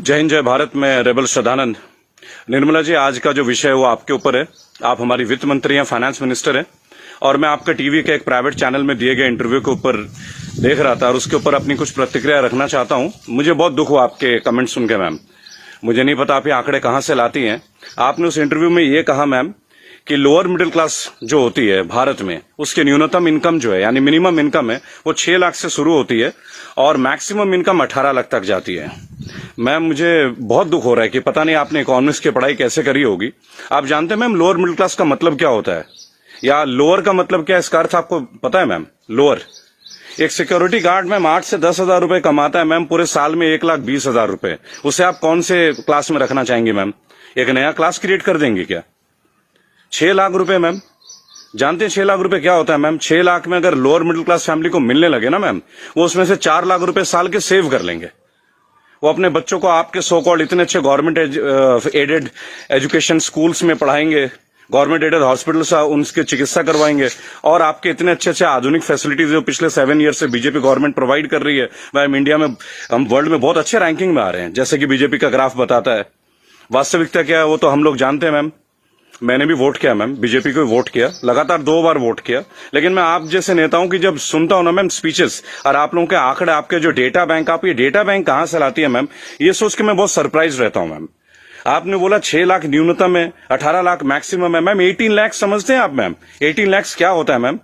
जय हिंद जय भारत में रेबल श्रद्धानंद। निर्मला जी, आज का जो विषय है वो आपके ऊपर है। आप हमारी वित्त मंत्री हैं, फाइनेंस मिनिस्टर हैं, और मैं आपके टीवी के एक प्राइवेट चैनल में दिए गए इंटरव्यू के ऊपर देख रहा था और उसके ऊपर अपनी कुछ प्रतिक्रिया रखना चाहता हूं। मुझे बहुत दुख हुआ आपके कमेंट सुन के मैम। मुझे नहीं पता आप ये आंकड़े कहां से लाती हैं। आपने उस इंटरव्यू में ये कहा मैम कि लोअर मिडिल क्लास जो होती है भारत में, उसकी न्यूनतम इनकम जो है यानी मिनिमम इनकम है वो 6 लाख से शुरू होती है और मैक्सिमम इनकम 18 लाख तक जाती है। मैम, मुझे बहुत दुख हो रहा है कि पता नहीं आपने इकोनॉमिक्स की पढ़ाई कैसे करी होगी। आप जानते हैं मैम लोअर मिडिल क्लास का मतलब क्या होता है, या लोअर का मतलब क्या है, इसका अर्थ आपको पता है मैम? लोअर एक सिक्योरिटी गार्ड मैम 8 से 10 हजार रुपए कमाता है मैम, पूरे साल में 1,20,000 रुपए। उसे आप कौन से क्लास में रखना चाहेंगे मैम? एक नया क्लास क्रिएट कर देंगे क्या? 6 लाख रुपए मैम, जानते हैं 6 लाख रुपए क्या होता है मैम? 6 लाख में अगर लोअर मिडिल क्लास फैमिली को मिलने लगे ना मैम, वो उसमें से 4 लाख रुपए साल के सेव कर लेंगे। वो अपने बच्चों को आपके सो कॉल्ड इतने अच्छे गवर्नमेंट एडेड एजुकेशन स्कूल्स में पढ़ाएंगे, गवर्नमेंट एडेड हॉस्पिटल से उनकी चिकित्सा करवाएंगे, और आपके इतने अच्छे अच्छे आधुनिक फैसिलिटीज जो पिछले 7 ईयर से बीजेपी गवर्नमेंट प्रोवाइड कर रही है। मैम, इंडिया में हम वर्ल्ड में बहुत अच्छे रैंकिंग में आ रहे हैं, जैसे कि बीजेपी का ग्राफ बताता है। वास्तविकता क्या है वो तो हम लोग जानते हैं मैम। मैंने भी वोट किया मैम, बीजेपी को वोट किया, लगातार 2 बार वोट किया। लेकिन मैं आप जैसे नेताओं की जब सुनता हूं ना मैम स्पीचेस, और आप लोगों के आंकड़े, आपके जो डेटा बैंक, आप ये डेटा बैंक कहां से लाती है मैम, ये सोच के मैं बहुत सरप्राइज रहता हूं मैम। आपने बोला 6 लाख न्यूनतम है, 18 लाख मैक्सिमम है मैम। 18 लाख समझते हैं आप मैम? 18 लाख क्या होता है मैम?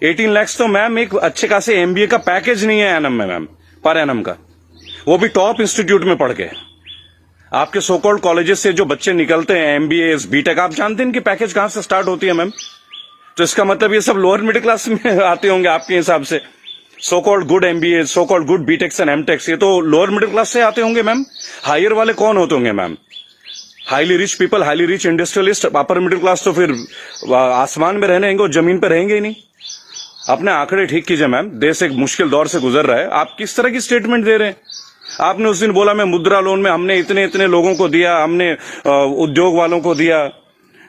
18 लाख तो मैम एक अच्छे खासे एमबीए का पैकेज नहीं है एनम में मैम, पर एनम का, वो भी टॉप इंस्टीट्यूट में पढ़ के। आपके सो कॉल्ड कॉलेजेस से जो बच्चे निकलते हैं एमबीए बीटेक, आप जानते हैं इनकी पैकेज कहां से स्टार्ट होती है मैम? तो इसका मतलब ये सब लोअर मिडिल क्लास में आते होंगे आपके हिसाब से। So called good MBA, so called good BTechs and MTechs, ये तो लोअर मिडिल क्लास से आते होंगे मैम। हायर वाले कौन होते होंगे ma'am? Highly rich people, highly rich industrialist. Upper middle class तो फिर आसमान में रहने और जमीन पर रहेंगे ही नहीं। अपने आंकड़े ठीक कीजिए मैम, देश एक मुश्किल दौर से गुजर रहा है। आप किस तरह की स्टेटमेंट दे रहे हैं? आपने उस दिन बोला मैं मुद्रा लोन में हमने इतने इतने लोगों को दिया, हमने उद्योग वालों को दिया,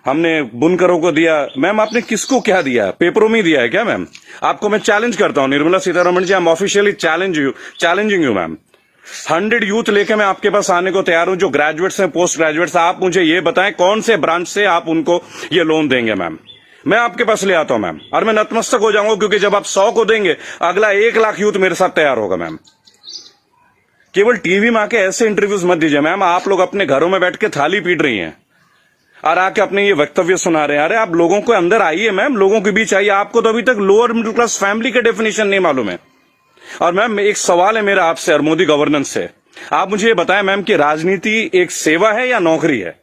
हमने बुनकरों को दिया। मैम, आपने किसको क्या दिया? पेपरों में दिया है क्या मैम? आपको मैं चैलेंज करता हूं Nirmala Sitharaman ji, I am officially challenging you ma'am. 100 youth लेके मैं आपके पास आने को तैयार हूं, जो ग्रेजुएट्स हैं, पोस्ट ग्रेजुएट्स। आप मुझे ये बताएं कौन से ब्रांच से आप उनको ये लोन देंगे मैम? मैं आपके पास ले आता हूं मैम, और मैं नतमस्तक हो जाऊंगा, क्योंकि जब आप 100 को देंगे, अगला 1 लाख यूथ मेरे साथ तैयार होगा मैम। केवल टीवी में आके ऐसे इंटरव्यूज मत दीजिए मैम। आप लोग अपने घरों में बैठ के थाली पीट रही हैं और आके अपने ये वक्तव्य सुना रहे हैं। अरे आप लोगों को अंदर आइए मैम, लोगों के बीच आइए। आपको तो अभी तक लोअर मिडिल क्लास फैमिली का डेफिनेशन नहीं मालूम है। और मैम, एक सवाल है मेरा आपसे और मोदी गवर्नेंस से। आप मुझे ये बताएं मैम कि राजनीति एक सेवा है या नौकरी है?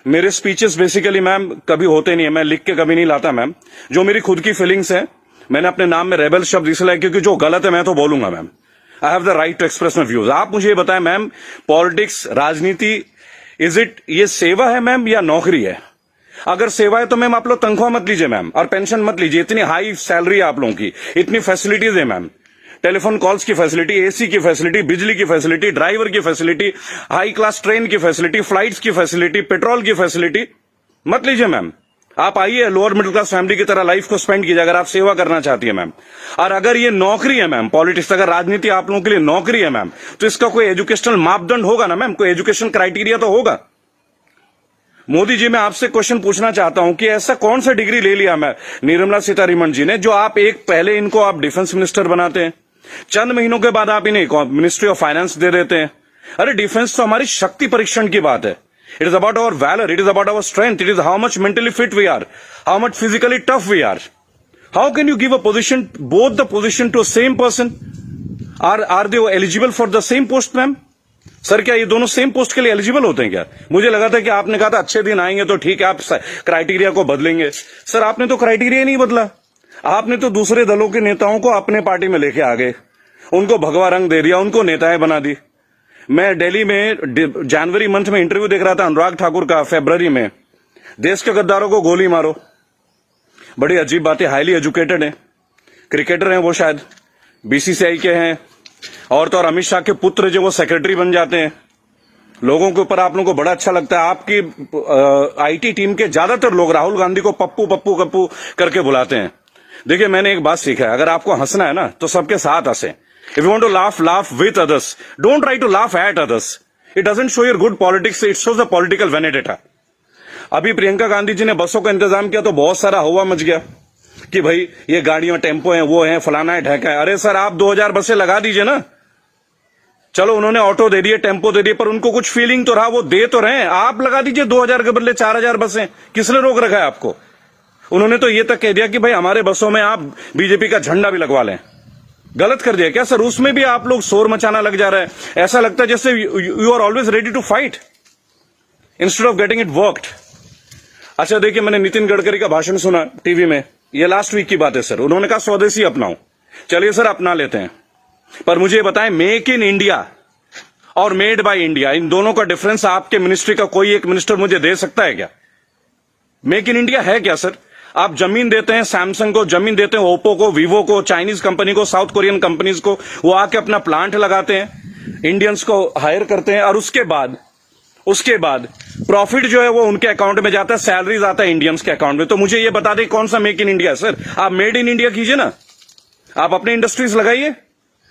मेरे स्पीचेस बेसिकली मैम कभी होते नहीं है, मैं लिख के कभी नहीं लाता मैम। जो मेरी खुद की फीलिंग्स है, मैंने अपने नाम में रेबल शब्द इसलिए, क्योंकि जो गलत है मैं तो बोलूंगा ma'am. I have the right to express my views. आप मुझे ये बताएं मैम, पॉलिटिक्स, राजनीति, इज इट ये सेवा है मैम या नौकरी है? अगर सेवा है तो मैम आप लोग तनख्वाह मत लीजिए मैम, और पेंशन मत लीजिए। इतनी हाई सैलरी है आप लोगों की, इतनी फैसिलिटीज है मैम, टेलीफोन कॉल्स की फैसिलिटी, एसी की फैसिलिटी, बिजली की फैसिलिटी, ड्राइवर की फैसिलिटी, हाई क्लास ट्रेन की फैसिलिटी, फ्लाइट्स की फैसिलिटी, पेट्रोल की फैसिलिटी। मत लीजिए मैम। आप आइए, लोअर मिडिल क्लास फैमिली की तरह लाइफ को स्पेंड कीजिए अगर आप सेवा करना चाहती है मैम। और अगर ये नौकरी है मैम, पॉलिटिक्स, अगर राजनीति आप लोगों के लिए नौकरी है मैम, तो इसका कोई एजुकेशनल मापदंड होगा ना मैम, कोई एजुकेशन क्राइटेरिया तो होगा। मोदी जी, मैं आपसे क्वेश्चन पूछना चाहता हूं कि ऐसा कौन सा डिग्री ले लिया मैं निर्मला सीतारमण जी ने, जो आप एक पहले इनको आप डिफेंस मिनिस्टर बनाते हैं, चंद महीनों के बाद आप इन्हें मिनिस्ट्री ऑफ फाइनेंस दे देते हैं। अरे डिफेंस तो हमारी शक्ति परीक्षण की बात है। It is about our valor. It is about our strength. It is how much mentally fit we are, how much physically tough we are. How can you give a position, both the position to a same person? Are they eligible for the same post, ma'am? Sir, क्या ये दोनों same post के लिए eligible होते हैं क्या? मुझे लगा था कि आपने कहा था अच्छे दिन आएंगे तो ठीक है, आप क्राइटेरिया को बदलेंगे। सर, आपने तो क्राइटेरिया नहीं बदला। आपने तो दूसरे दलों के नेताओं को अपने पार्टी में लेके आ गए, उनको भगवा रंग दे दिया, उनको नेताएं बना दी। मैं दिल्ली में जनवरी मंथ में इंटरव्यू देख रहा था अनुराग ठाकुर का, फरवरी में, देश के गद्दारों को गोली मारो। बड़ी अजीब बात है, हाईली एजुकेटेड है, क्रिकेटर हैं वो, शायद बीसीसीआई के हैं, और तो और अमित शाह के पुत्र जो वो सेक्रेटरी बन जाते हैं। लोगों के ऊपर आप लोगों को बड़ा अच्छा लगता है। आपकी आईटी टीम के ज्यादातर लोग राहुल गांधी को पप्पू पप्पू कप्पू करके बुलाते हैं। देखिए, मैंने एक बात सीखा है, अगर आपको हंसना है ना तो सबके साथ हंसे। If you want to laugh, laugh with others. Don't try to laugh at others. It doesn't show your good politics, it shows the political vendetta. अभी प्रियंका गांधी जी ने बसों का इंतजाम किया तो बहुत सारा हवा मच गया कि भाई ये गाड़ियां टेम्पो हैं, वो हैं, फलाना है, ढेका है। अरे सर, आप 2000 बसें लगा दीजिए ना। चलो उन्होंने ऑटो दे दिए, टेम्पो दे दिए, पर उनको कुछ फीलिंग तो रहा, वो दे तो रहे हैं। आप लगा दीजिए 2000 के बदले 4000 बसें। किसने रोक रखा है आपको? उन्होंने तो ये तक कह दिया कि भाई हमारे बसों में आप बीजेपी का झंडा भी लगवा लें। गलत कर दिया क्या सर? उसमें भी आप लोग शोर मचाना लग जा रहे हैं। ऐसा लगता है जैसे you are always ready to fight instead of getting it worked. अच्छा देखिए, मैंने नितिन गडकरी का भाषण सुना टीवी में, ये लास्ट वीक की बात है सर। उन्होंने कहा स्वदेशी अपनाओ। चलिए सर, अपना लेते हैं, पर मुझे ये बताएं, मेक इन इंडिया और मेड बाय इंडिया, इन दोनों का डिफरेंस आपके मिनिस्ट्री का कोई एक मिनिस्टर मुझे दे सकता है क्या? मेक इन इंडिया है क्या सर? आप जमीन देते हैं सैमसंग को, जमीन देते हैं ओप्पो को, वीवो को, चाइनीज कंपनी को, साउथ कोरियन कंपनीज को, वो आके अपना प्लांट लगाते हैं, इंडियंस को हायर करते हैं, और उसके बाद प्रॉफिट जो है वो उनके अकाउंट में जाता है, सैलरीज आता है इंडियंस के अकाउंट में। तो मुझे ये बता दें कौन सा मेक इन इंडिया है सर? आप मेड इन इंडिया कीजिए ना, आप अपने इंडस्ट्रीज लगाइए,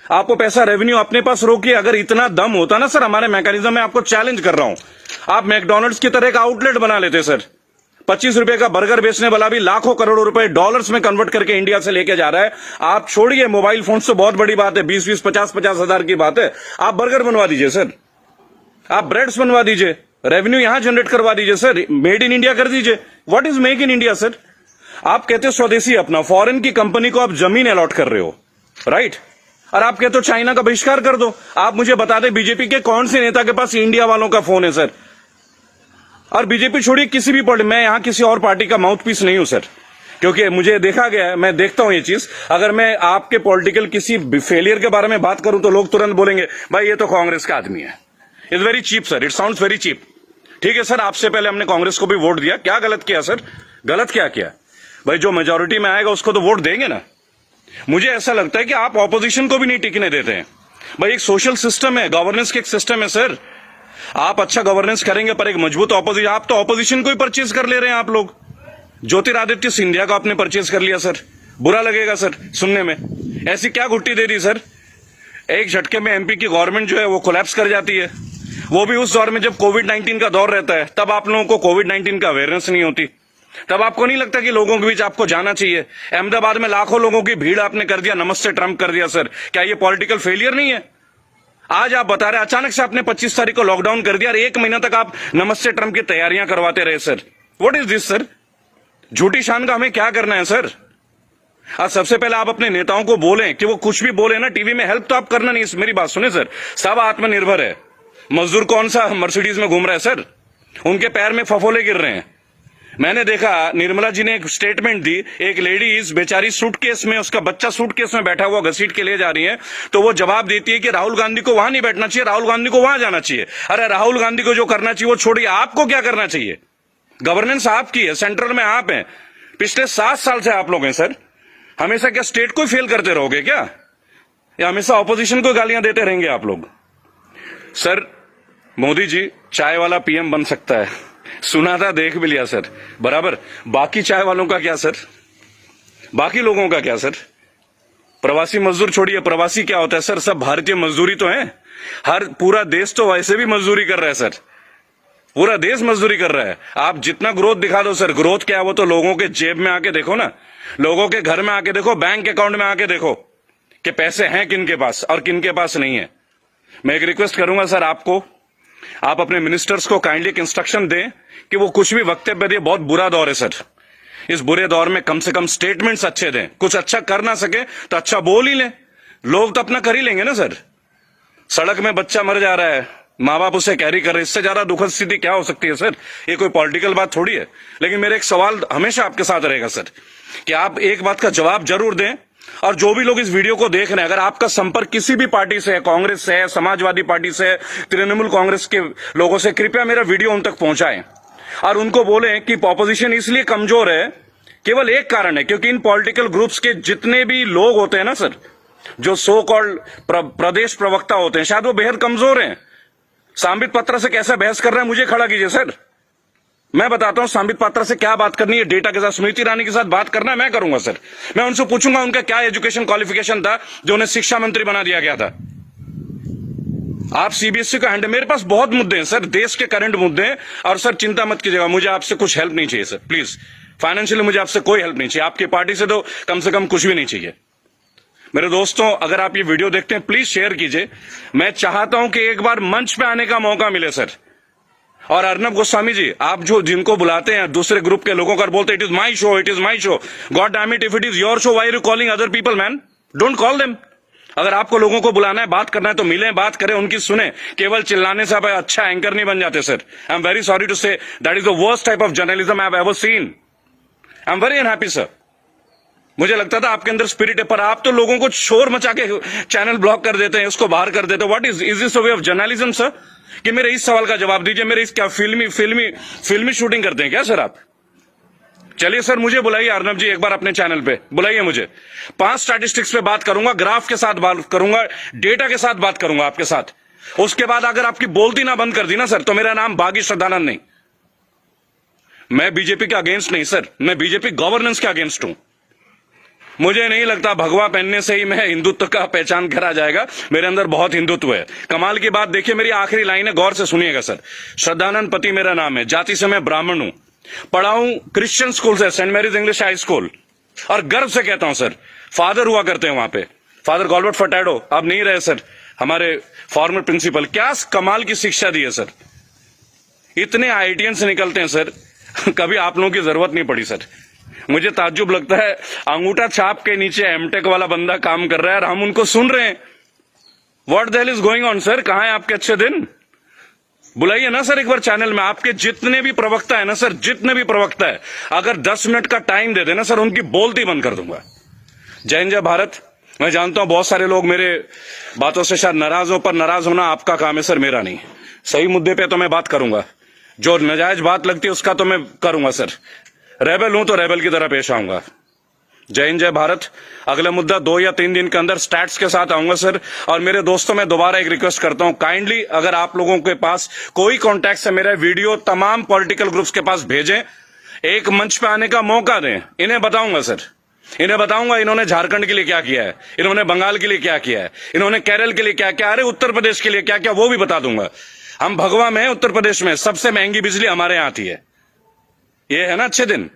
आपको पैसा रेवेन्यू अपने पास रोकिए। अगर इतना दम होता ना सर हमारे मैकेनिज्म में, आपको चैलेंज कर रहा हूं, आप मैकडोनल्ड्स की तरह एक आउटलेट बना लेते सर। 25 रुपए का बर्गर बेचने वाला भी लाखों करोड़ों रुपए डॉलर्स में कन्वर्ट करके इंडिया से लेके जा रहा है। आप छोड़िए मोबाइल फोन तो बहुत बड़ी बात है, 20-20, 50-50 हजार की बात है। आप बर्गर बनवा दीजिए सर, आप ब्रेड्स बनवा दीजिए, रेवेन्यू यहां जनरेट करवा दीजिए सर, मेड इन इंडिया कर दीजिए। What is make in India sir? आप कहते हो स्वदेशी अपना, फॉरेन की कंपनी को आप जमीन अलॉट कर रहे हो, राइट? और आप कहते हो चाइना का बहिष्कार कर दो। आप मुझे बता दें बीजेपी के कौन से नेता के पास इंडिया वालों का फोन है सर? और बीजेपी छोड़िए, किसी भी पार्टी, मैं यहां किसी और पार्टी का माउथ पीस नहीं हूं सर, क्योंकि मुझे देखा गया है, मैं देखता हूं ये चीज। अगर मैं आपके पॉलिटिकल किसी फेलियर के बारे में बात करूं तो लोग तुरंत बोलेंगे भाई ये तो कांग्रेस का आदमी है। It's very cheap sir, it sounds very cheap. ठीक है सर, आपसे पहले हमने कांग्रेस को भी वोट दिया, क्या गलत किया सर? गलत क्या किया भाई? जो मेजोरिटी में आएगा उसको तो वोट देंगे ना। मुझे ऐसा लगता है कि आप ऑपोजिशन को भी नहीं टिकने देते हैं भाई। एक सोशल सिस्टम है, गवर्नेंस के एक सिस्टम है सर। आप अच्छा गवर्नेंस करेंगे पर एक मजबूत ऑपोजिशन, आप तो ऑपोजिशन को ही परचेज कर ले रहे हैं आप लोग। ज्योतिरादित्य सिंधिया को आपने परचेज कर लिया सर, बुरा लगेगा सर सुनने में। ऐसी क्या घुट्टी दे दी सर? एक झटके में एमपी की गवर्नमेंट जो है वो कोलैप्स कर जाती है, वो भी उस दौर में जब कोविड-19 का दौर रहता है। तब आप लोगों को कोविड-19 का अवेयरनेस नहीं होती, तब आपको नहीं लगता कि लोगों के बीच आपको जाना चाहिए। अहमदाबाद में लाखों लोगों की भीड़ आपने कर दिया, नमस्ते ट्रंप कर दिया सर। क्या ये पॉलिटिकल फेलियर नहीं है? आज आप बता रहे अचानक से आपने 25 तारीख को लॉकडाउन कर दिया और 1 महीना तक आप नमस्ते ट्रंप की तैयारियां करवाते रहे sir. What is this sir? झूठी शान का हमें क्या करना है सर? आज सबसे पहले आप अपने नेताओं को बोलें कि वो कुछ भी बोले ना टीवी में, हेल्प तो आप करना नहीं। मेरी बात सुने सर, सब आत्मनिर्भर है। मजदूर कौन सा मर्सिडीज में घूम रहा है सर? उनके पैर में फफोले गिर रहे हैं। मैंने देखा निर्मला जी ने एक स्टेटमेंट दी, एक लेडीज बेचारी सूटकेस में, उसका बच्चा सूटकेस में बैठा हुआ घसीट के ले जा रही है, तो वो जवाब देती है कि राहुल गांधी को वहां नहीं बैठना चाहिए, राहुल गांधी को वहां जाना चाहिए। अरे राहुल गांधी को जो करना चाहिए वो छोड़िए, आपको क्या करना चाहिए? गवर्नेंस आपकी है, सेंट्रल में आप हैं, पिछले 7 साल से आप लोग हैं सर। हमेशा क्या स्टेट को ही फेल करते रहोगे क्या, या हमेशा ऑपोजिशन को गालियां देते रहेंगे आप लोग? सर मोदी जी चाय वाला पीएम बन सकता है, सुना था, देख भी लिया सर, बराबर। बाकी चाय वालों का क्या सर? बाकी लोगों का क्या सर? प्रवासी मजदूर छोड़िए, प्रवासी क्या होता है सर? सब भारतीय मजदूरी तो है। हर पूरा देश तो वैसे भी मजदूरी कर रहा है सर, पूरा देश मजदूरी कर रहा है। आप जितना ग्रोथ दिखा दो सर, ग्रोथ क्या है वो तो लोगों के जेब में आके देखो ना, लोगों के घर में आके देखो, बैंक अकाउंट में आके देखो कि पैसे हैं किन के पास और किन के पास नहीं है। मैं एक रिक्वेस्ट करूंगा सर आपको, आप अपने मिनिस्टर्स को काइंडली एक इंस्ट्रक्शन दें कि वो कुछ भी वक्तव्य दे। बहुत बुरा दौर है सर, इस बुरे दौर में कम से कम स्टेटमेंट्स अच्छे दें। कुछ अच्छा कर ना सके तो अच्छा बोल ही लें, लोग तो अपना कर ही लेंगे ना सर। सड़क में बच्चा मर जा रहा है, माँ बाप उसे कैरी कर रहे, इससे ज्यादा दुखद स्थिति क्या हो सकती है सर? ये कोई पॉलिटिकल बात थोड़ी है। लेकिन मेरा एक सवाल हमेशा आपके साथ रहेगा सर, कि आप एक बात का जवाब जरूर दें, और जो भी लोग इस वीडियो को देख रहे हैं, अगर आपका संपर्क किसी भी पार्टी से है, कांग्रेस से है, समाजवादी पार्टी से है, तृणमूल कांग्रेस के लोगों से, कृपया मेरा वीडियो उन तक पहुंचाएं और उनको बोलें कि ऑपोजिशन इसलिए कमजोर है, केवल एक कारण है, क्योंकि इन पॉलिटिकल ग्रुप्स के जितने भी लोग होते हैं ना सर, जो सो कॉल्ड प्रदेश प्रवक्ता होते हैं, शायद वो बेहद कमजोर हैं। सांबित पात्रा से कैसा बहस कर रहे हैं मुझे खड़ा कीजिए सर, मैं बताता हूं सांबित पात्रा से क्या बात करनी है, डेटा के साथ। स्मृति ईरानी के साथ बात करना है, मैं करूंगा सर। मैं उनसे पूछूंगा उनका क्या एजुकेशन क्वालिफिकेशन था जो उन्हें शिक्षा मंत्री बना दिया गया था। आप सीबीएसई का हैंडल, मेरे पास बहुत मुद्दे हैं सर, देश के करंट मुद्दे हैं। और सर चिंता मत कीजिएगा, मुझे आपसे कुछ हेल्प नहीं चाहिए सर, प्लीज। फाइनेंशियली मुझे आपसे कोई हेल्प नहीं चाहिए, आपकी पार्टी से तो कम से कम कुछ भी नहीं चाहिए। मेरे दोस्तों, अगर आप ये वीडियो देखते हैं प्लीज शेयर कीजिए। मैं चाहता हूं कि एक बार मंच पे आने का मौका मिले सर। और अर्नब गोस्वामी जी, आप जो जिनको बुलाते हैं दूसरे ग्रुप के लोगों का, बोलते it is my show, it is my show. God damn it, if it is your show, why are you calling other people man? Don't call them. अगर आपको लोगों को बुलाना है, बात करना है, तो मिलें, बात करें, उनकी सुने। केवल चिल्लाने से आप अच्छा एंकर नहीं बन जाते sir. I am very sorry to say, that is the worst type of journalism I have ever seen. I am very unhappy sir. मुझे लगता था आपके अंदर स्पिरिट है, पर आप तो लोगों को शोर मचा के चैनल ब्लॉक कर देते हैं, उसको बाहर कर देते हैं। What is this way of journalism sir? कि मेरे इस सवाल का जवाब दीजिए। मेरे इस क्या फिल्मी शूटिंग करते हैं क्या सर आप? चलिए सर, मुझे बुलाइए अर्नब जी एक बार अपने चैनल पे, बुलाइए मुझे। 5 स्टैटिस्टिक्स पे बात करूंगा, ग्राफ के साथ बात करूंगा, डेटा के साथ बात करूंगा आपके साथ। उसके बाद अगर आपकी बोलती ना बंद कर दी ना सर, तो मेरा नाम बागी श्रद्धानंद नहीं। मैं बीजेपी के अगेंस्ट नहीं सर, मैं बीजेपी गवर्नेंस के अगेंस्ट हूं। मुझे नहीं लगता भगवा पहनने से ही मैं हिंदुत्व का पहचान करा जाएगा। मेरे अंदर बहुत हिंदुत्व है। कमाल की बात देखिए, मेरी आखिरी लाइन है, गौर से सुनिएगा सर। श्रद्धानंद पति मेरा नाम है, जाति से मैं ब्राह्मण हूं, पढ़ा हूं क्रिश्चियन स्कूल से, Saint Mary's English high school. और गर्व से कहता हूं सर, फादर हुआ करते हैं वहां पे, फादर गॉलबर्ट फर्टैडो, अब नहीं रहे सर, हमारे फॉर्मर प्रिंसिपल। क्या कमाल की शिक्षा दी है सर। इतने आईआईटीएन से निकलते हैं सर, कभी आप लोगों की जरूरत नहीं पड़ी सर। मुझे ताज्जुब लगता है, अंगूठा छाप के नीचे एमटेक वाला बंदा काम कर रहा है और हम उनको सुन रहे हैं। What the hell is going on sir? कहां है आपके अच्छे दिन? बुलाइए ना सर एक बार चैनल में। आपके जितने भी प्रवक्ता है ना सर, जितने भी प्रवक्ता है, अगर 10 मिनट का टाइम दे देना सर, उनकी बोलती बंद कर दूंगा। जय हिंद, जय भारत। मैं जानता हूं बहुत सारे लोग मेरे बातों से शायद नाराज हो, पर नाराज होना आपका काम है सर, मेरा नहीं। सही मुद्दे पे तो मैं बात करूंगा, जो नाजायज बात लगती है उसका तो मैं करूंगा सर। रेबल हूं तो रेबल की तरह पेश आऊंगा। जय हिंद, जय भारत। अगला मुद्दा 2 या 3 दिन के अंदर स्टैट्स के साथ आऊंगा सर। और मेरे दोस्तों, मैं दोबारा एक रिक्वेस्ट करता हूं, काइंडली अगर आप लोगों के पास कोई कॉन्टैक्ट है, मेरा वीडियो तमाम पॉलिटिकल ग्रुप्स के पास भेजें, एक मंच पे आने का मौका दें। इन्हें बताऊंगा सर, इन्हें बताऊंगा इन्होंने झारखंड के लिए क्या किया है, इन्होंने बंगाल के लिए क्या किया है, इन्होंने केरल के लिए क्या किया, अरे उत्तर प्रदेश के लिए क्या किया, वो भी बता दूंगा। हम भगवा में, उत्तर प्रदेश में सबसे महंगी बिजली हमारे यहां आती है। ये है ना अच्छे दिन।